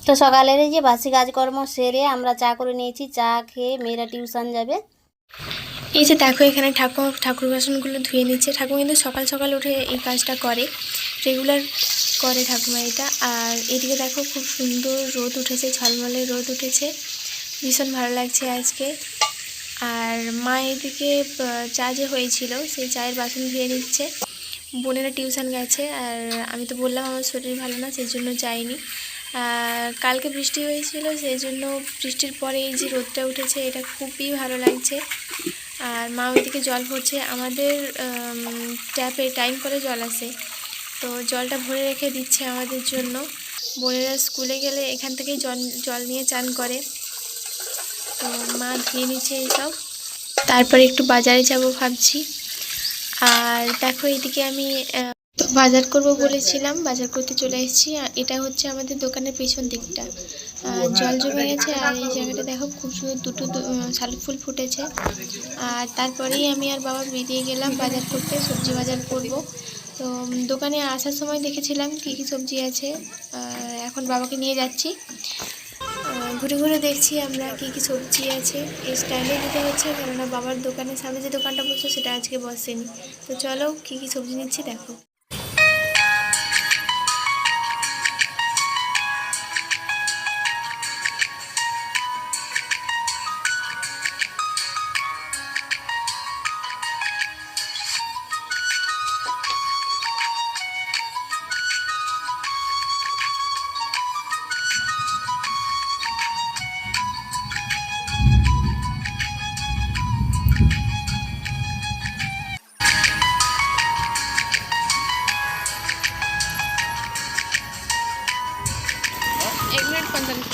তো সকালের এই যে বাসি কাজকর্ম সেরে আমরা চা করে নিয়েছি, চা খেয়ে মেয়েরা টিউশন যাবে। এই যে দেখো এখানে ঠাকুর বাসনগুলো ধুয়ে নিচ্ছে। ঠাকুমা কিন্তু সকাল সকাল উঠে এই কাজটা করে, রেগুলার করে ঠাকুমা এটা। আর এদিকে দেখো খুব সুন্দর রোদ উঠেছে, ঝলমলে রোদ উঠেছে, ভীষণ ভালো লাগছে আজকে। আর মা এদিকে চা যে হয়েছিল সেই চায়ের বাসন ধুয়ে নিচ্ছে। বোনেরা টিউশন গেছে, আর আমি তো বললাম আমার শরীর ভালো না, সেই জন্য যাইনি। কালকে বৃষ্টি হয়েছিল, সেই জন্য বৃষ্টির পরে এই যে রোদটা উঠেছে এটা খুবই ভালো লাগছে। আর মা ওইদিকে জল ভরছে। আমাদের ট্যাপে টাইম করে জল আসে, তো জলটা ভরে রেখে দিচ্ছে আমাদের জন্য। বোনেরা স্কুলে গেলে এখান থেকেই জল নিয়ে চান করে। তো মা ধুয়ে নিচ্ছে এইসব, তারপরে একটু বাজারে যাব ভাবছি। আর দেখো এদিকে আমি তো বাজার করব বলেছিলাম, বাজার করতে চলে এসেছি। এটা হচ্ছে আমাদের দোকানের পেছন দিকটা, জল জমে গেছে। আর এই জায়গাটা দেখো খুব সুন্দর দুটো শালুক ফুল ফুটেছে। আর তারপরেই আমি আর বাবা বেরিয়ে গেলাম বাজার করতে, সবজি বাজার করব। তো দোকানে আসার সময় দেখেছিলাম কী কী সবজি আছে, এখন বাবাকে নিয়ে যাচ্ছি। ঘুরে ঘুরে দেখছি আমরা কী কী সবজি আছে। এই স্ট্যান্ডে দিতে হচ্ছে, কেননা বাবার দোকানের সামনে যে দোকানটা বসছে সেটা আজকে বসেনি। তো চলো কী কী সবজি নিচ্ছি দেখো।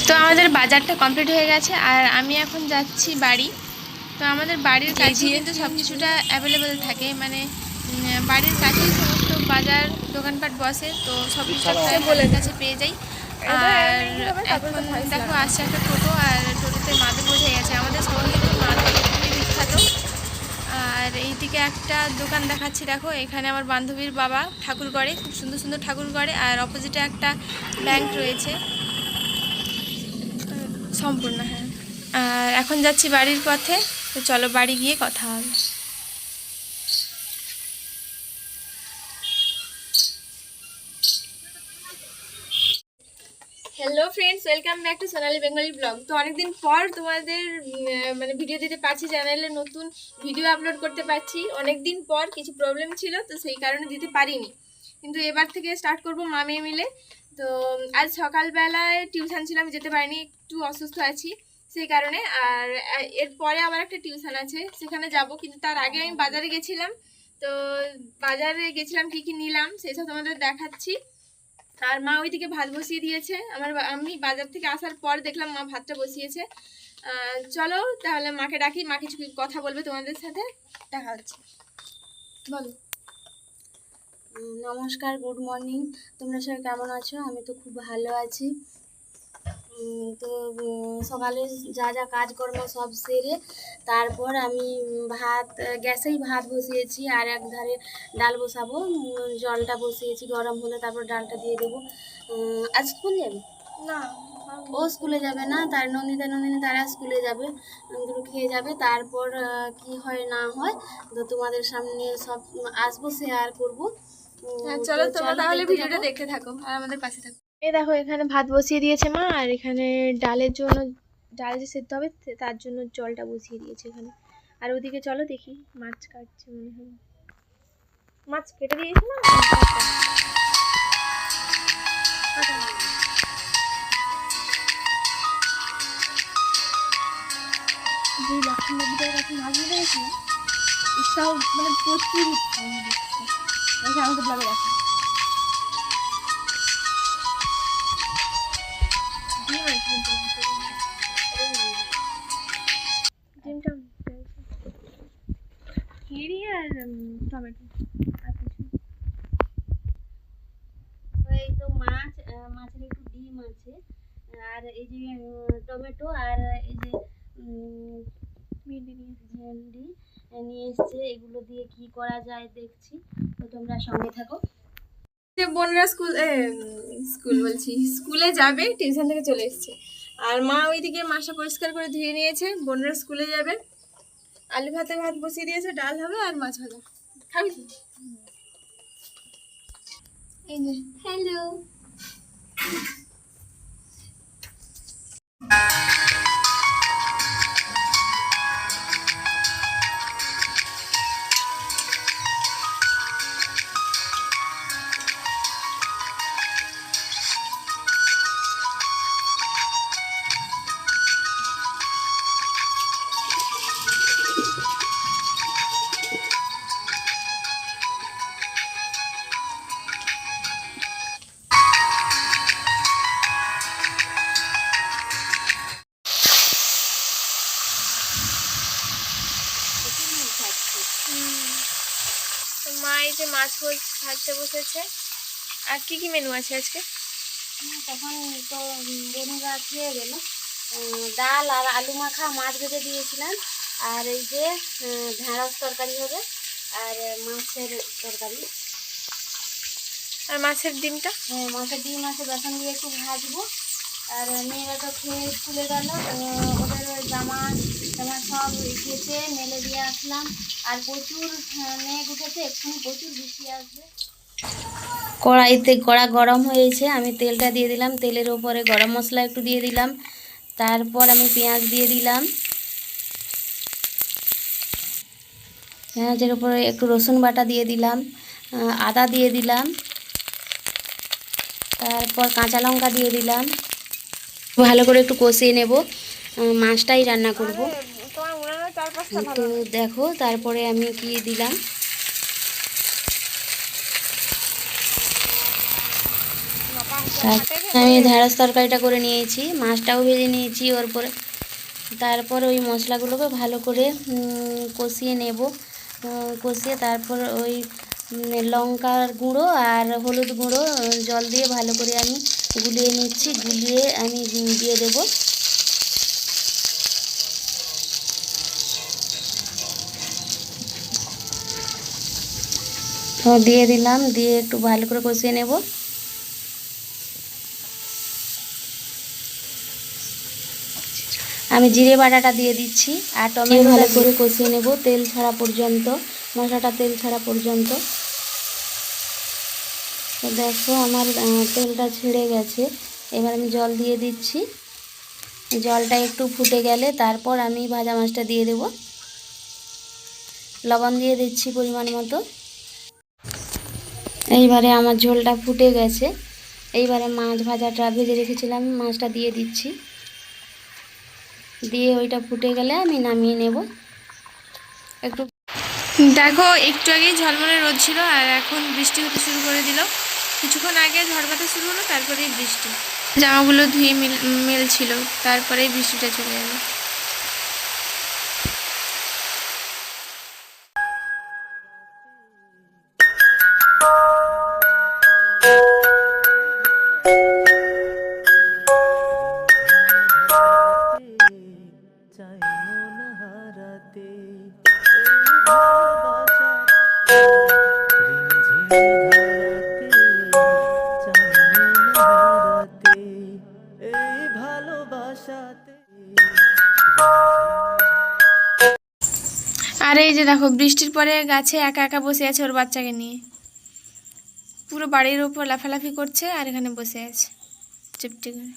তো আমাদের বাজারটা কমপ্লিট হয়ে গেছে, আর আমি এখন যাচ্ছি বাড়ি। তো আমাদের বাড়ির কাছে কিন্তু সব কিছুটা অ্যাভেলেবেল থাকে, মানে বাড়ির কাছেই সমস্ত বাজার দোকানপাট বসে, তো সব কিছুটা বলে কাছে পেয়ে যাই। আর এখন দেখো আসছে একটা টোটো, আর টোটোতে মাদুর বোঝা গেছে। আমাদের শহরে কিন্তু মাদুর খুবই বিখ্যাত। আর এইদিকে একটা দোকান দেখাচ্ছি দেখো, এখানে আমার বান্ধবীর বাবা ঠাকুর গড়ে, খুব সুন্দর সুন্দর ঠাকুর গড়ে। আর অপোজিটে একটা ব্যাংক রয়েছে, সম্পূর্ণ। হ্যাঁ, আর এখন যাচ্ছি বাড়ির পথে। তো চলো বাড়ি গিয়ে কথা হবে। Hello friends, welcome back to Sonali Bengali blog. তো অনেকদিন পর তোমাদের মানে ভিডিও দিতে পারছি, চ্যানেলে নতুন ভিডিও আপলোড করতে পারছি। অনেকদিন পর কিছু প্রবলেম ছিল, তো সেই কারণে দিতে পারিনি, কিন্তু এবার থেকে স্টার্ট করব মা মেয়ে মিলে। তো আজ সকালবেলায় টিউশন ছিল, আমি যেতে পারিনি, একটু অসুস্থ আছি সেই কারণে। আর এরপরে আবার একটা টিউশন আছে, সেখানে যাব, কিন্তু তার আগে আমি বাজারে গেছিলাম। তো বাজারে গেছিলাম, কী কী নিলাম সেসব তোমাদের দেখাচ্ছি। আর মা ওইদিকে ভাত বসিয়ে দিয়েছে। আমি বাজার থেকে আসার পর দেখলাম মা ভাতটা বসিয়েছে। চলো তাহলে মাকে ডাকি, মা কিছু কথা বলবে তোমাদের সাথে। দেখা হচ্ছে, বলো। নমস্কার, গুড মর্নিং। তোমরা সবাই কেমন আছো? আমি তো খুব ভালো আছি। তো সকালে যা যা কাজকর্ম সব সেরে তারপর আমি গ্যাসেই ভাত বসিয়েছি, আর এক ধারে ডাল বসাবো। জলটা বসিয়েছি, গরম হলে তারপর ডালটা দিয়ে দেবো। আজ স্কুল যাবে না, ও স্কুলে যাবে না, তার নন্দিনী তারা স্কুলে যাবে, দুটো খেয়ে যাবে। তারপর কি হয় না হয় তো তোমাদের সামনে সব আসবো, শেয়ার করবো। চলো তোমরা তাহলে ভিডিওটা দেখতে থাকো আর আমাদের পাশে থাকো। এই দেখো এখানে ভাত বসিয়ে দিয়েছে মা, আর এখানে ডালের জন্য, ডাল যে সেদ্ধ হবে তার জন্য জলটা বসিয়ে দিয়েছে এখানে। আর ওদিকে চলো দেখি, মাছ কাটছে মনে হয়। মাছ কেটে দিয়েছে না? যে লক্ষ্মণ নদীটার কাছে মাছ ধরে গেছিলাম, উৎসাহ মানে প্রচুর উৎসাহ দেখছে, আমাকে ব্লগে দেখে। ডিম আছে কিন্তু ডিমটা খিরি আর টমেটো আর কিছু। এই তো মাছের একটু ডিম আছে, আর এই যে টমেটো, আর এই যে ভেন্ডি নিয়ে এসছে। এগুলো দিয়ে কি করা যায় দেখছি, তো তোমরা সঙ্গে থাকো। যে বোনরা স্কুল বলছি স্কুলে যাবে, টিউশন থেকে চলে এসেছে। আর মা ওইদিকে মাসা পরিষ্কার করে ধুয়ে নিয়েছে, বোনরা স্কুলে যাবে। আলু ভাতে ভাত বসিয়ে দিয়েছে, ডাল হবে আর মাছ ভাজা। খাবি তো? এই যে হ্যালো। তো মা এই যে মাছ ভাজতে বসেছে। আর কি কি মেনু আছে আজকে? তখন তো বন্ধুরা খেয়ে গেল। ডাল আর আলু মাখা, মাছ ভেজে দিয়েছিলাম। আর এই যে ঢেঁড়স তরকারি হবে আর মাছের তরকারি। আর মাছের ডিমটা? হ্যাঁ, মাছের ডিম আছে, বেসন দিয়ে একটু ভাজবো। আর মেয়েরা তো খেয়ে স্কুলে গেল, ওদের ওই জামা জামা সব কেচে মেলে দিয়ে আসলাম। আর প্রচুর মেঘ উঠেছে, এক্ষুনি প্রচুর বৃষ্টি আসবে। কড়াইতে কড়া গরম হয়েছে, আমি তেলটা দিয়ে দিলাম। তেলের ওপরে গরম মশলা একটু দিয়ে দিলাম। তারপর আমি পেঁয়াজ দিয়ে দিলাম। পেঁয়াজের উপরে একটু রসুন বাটা দিয়ে দিলাম, আদা দিয়ে দিলাম, তারপর কাঁচা লঙ্কা দিয়ে দিলাম। ভালো করে একটু কষিয়ে নেব, মাছটাই রান্না করব। তোমার উনানের চারপাশটা ভালো তো না। দেখো, তারপরে আমি কি দিলাম, আমি ঢেঁড়স তরকারিটা করে নিয়েছি, মাছটাও ভেজে নিয়েছি ওর পরে। তারপর ওই মশলাগুলোকে ভালো করে কষিয়ে নেব। কষিয়ে তারপর ওই লঙ্কার গুঁড়ো আর হলুদ গুঁড়ো জল দিয়ে ভালো করে আমি গুলিয়ে নিচ্ছি। গুলিয়ে আমি দিয়ে দেবো। তো দিয়ে দিলাম, দিয়ে একটু ভালো করে কষিয়ে নেব। আমি জিরে বাটাটা দিয়ে দিচ্ছি আর টমেটো ভালো করে কষিয়ে নেব তেল ছাড়া পর্যন্ত, মশলাটা তেল ছাড়া পর্যন্ত। তো দেখো আমার তেলটা ছেড়ে গেছে। এবার আমি জল দিয়ে দিচ্ছি। জলটা একটু ফুটে গেলে তারপর আমি ভাজা মাছটা দিয়ে দেব। লবণ দিয়ে দিচ্ছি পরিমাণ মতো। এইবারে আমার ঝোলটা ফুটে গেছে। এইবারে মাছ ভাজাটা ভেজে রেখেছিলাম, মাছটা দিয়ে দিচ্ছি। দিয়ে ওইটা ফুটে গেলে আমি নামিয়ে নেব। একটু দেখো, একটু আগেই ঝলমলে রোদ ছিল আর এখন বৃষ্টি হতে শুরু করে দিল। কিছুক্ষণ আগে ঝড়বাতা শুরু হলো, তারপরেই বৃষ্টি। জামাগুলো ধুয়ে মেলছিল, তারপরেই বৃষ্টিটা চলে গেল। আর এই যে দেখো, বৃষ্টির পরে গাছে একা একা বসে আছে ওর বাচ্চাকে নিয়ে। পুরো বাড়ির উপর লাফালাফি করছে আর এখানে বসে আছে চুপটি করে।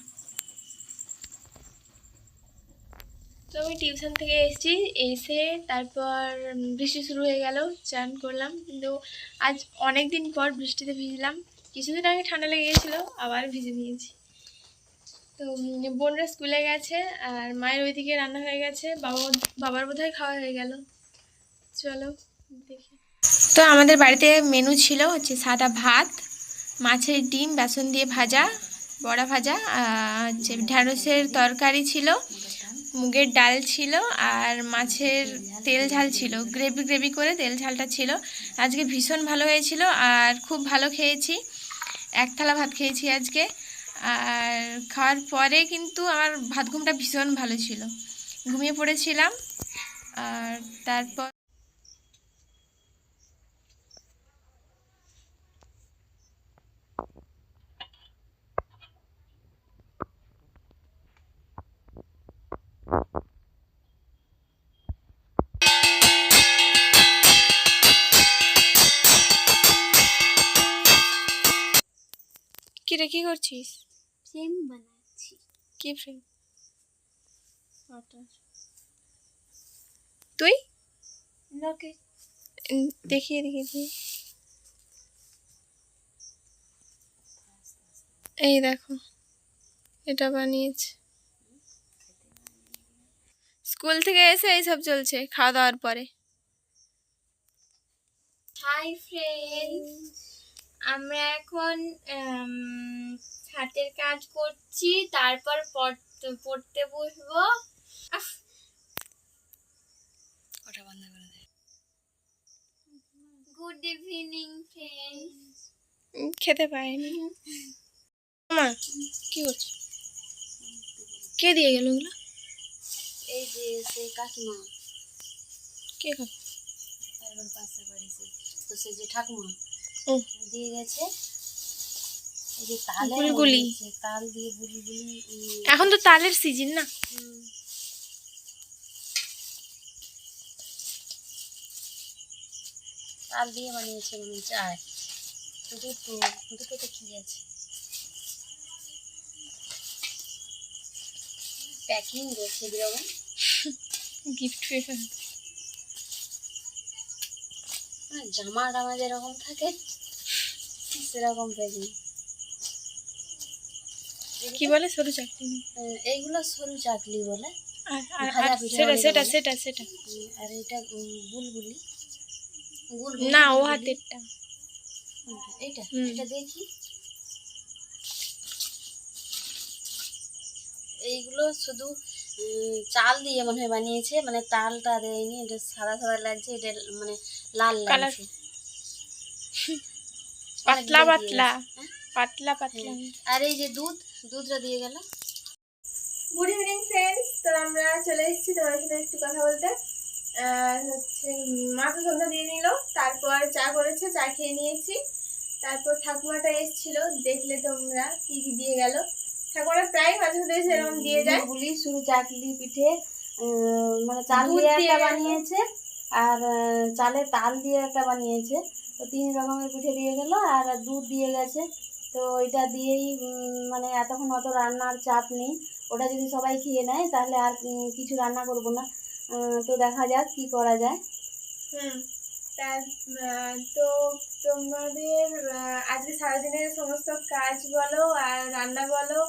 তো আমি টিউশন থেকে এসেছি, এসে তারপর বৃষ্টি শুরু হয়ে গেল, চান করলাম। কিন্তু আজ অনেক দিন পর বৃষ্টিতে ভিজলাম। কিছুদিন আগে ঠান্ডা লেগে গেছিলো, আবার ভিজে নিয়েছি। তো বোনরা স্কুলে গেছে আর মায়ের ওইদিকে রান্না হয়ে গেছে, বাবার বোধহয় খাওয়া হয়ে গেল। চলো দেখি। তো আমাদের বাড়িতে মেনু ছিল হচ্ছে সাদা ভাত, মাছের ডিম বেসন দিয়ে ভাজা, বড়া ভাজা, হচ্ছে ঢ্যাঁড়সের তরকারি ছিল, মুগের ডাল ছিল, আর মাছের তেল ঝাল ছিল, গ্রেভি গ্রেভি করে তেল ঝালটা ছিল। আজকে ভীষণ ভালো হয়েছিল আর খুব ভালো খেয়েছি। এক থালা ভাত খেয়েছি আজকে। আর খাওয়ার পরে কিন্তু আমার ভাত ঘুমটা ভীষণ ভালো ছিল, ঘুমিয়ে পড়েছিলাম। আর তারপর রে, কি করছিস? ফ্রেম বানাচ্ছি। কি ফ্রেম? তুই লকেট। দেখিয়ে দেখি। এই দেখো, এটা বানিয়েছে। স্কুল থেকে এসে এইসব চলছে খাওয়া দাওয়ার পরে। হাই ফ্রেন্ডস, আমরা এখন হাতের কাজ করছি, তারপর পড়তে বসবো। ওটা বন্ধ করে দে। Good evening friends. খেতে পাইনি। মা কি করছো? কে দিয়ে গেল ওগুলো? এই যে সেই কাকিমা, কে খাবে? তারপর পাশে বাড়িছে তো সেই যে ঠাকুমা ও দিয়ে গেছে। এই যে তালে বুলবুলি। বানিয়েছে, তাল দিয়ে বুলবুলি। এখন তো তালের সিজন না। তাল দিয়ে বানিয়েছে মনে হচ্ছে। আর দুটোতে কি আছে? প্যাকিং দেখছে কিরকম। Gift paper. জামা টামা যেরকম থাকে সেরকম প্যাকিং। কি বলে? সরু চাকরি। এইগুলো সরু চাকলি বলে। আর ভাজা আর পিঠা সেটা অনেকে সেটা বলে। সেটা সেটা আর এটা বুলবুলি। না, ও বুলবুলি। হাতেরটা। এইটা হুম। এটা দেখি। এইগুলো শুধু চাল দিয়ে মনে হয় বানিয়েছে, মানে তালটা দেয়নি। এটা সাদা সাদা লাগছে, এটা মানে লাল কালার লাগছে। পাতলা অনেকগুলোই দিয়ে পাতলা গেছে। হ্যাঁ? পাতলা পাতলা। আর এই যে দুধটা দিয়ে গেল। গুড ইভিনিং ফ্রেন্ডস, তো আমরা চলে এসেছি তোমার সাথে একটু কথা বলতে। হচ্ছে মা তো সন্ধ্যা দিয়ে নিল, তারপর চা করেছে, চা খেয়ে নিয়েছি। তারপর ঠাকুমাটা এসেছিল, দেখলে তোমরা কি কি দিয়ে গেল। ঠাকুমারা প্রায় মাঝে মাঝে এসে এরকম দিয়ে যায়। বুলবুলি সরু চাকলি পিঠে, মানে চাল দুধ দিয়ে দিয়ে একটা গেল। বানিয়েছে, আর চালে তাল দিয়ে একটা বানিয়েছে। তো 3 রকমের পিঠে দিয়ে গেল, আর দুধ দিয়ে গেছে। তো ওইটা দিয়েই মানে এতক্ষণ অত রান্নার চাপ নেই। ওটা যদি সবাই খেয়ে নেয় তাহলে আর কিছু রান্না করব না। তো দেখা যাক কি করা যায়। তার তো তোমাদের আজকে সারাদিনের সমস্ত কাজ বলো আর রান্না বলো,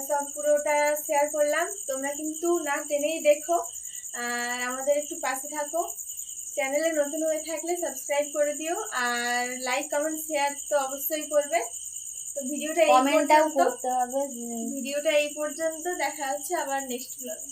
সব পুরোটা শেয়ার করলাম। তোমরা কিন্তু না টেনেই দেখো, আর আমাদের একটু পাশে থাকো। চ্যানেলে নতুন হয়ে থাকলে সাবস্ক্রাইব করে দিও, আর লাইক কমেন্ট শেয়ার তো অবশ্যই করবে। তো ভিডিওটা কমেন্টটাও করতে হবে। ভিডিওটা এই পর্যন্ত। দেখা হচ্ছে আবার নেক্সট ব্লগে।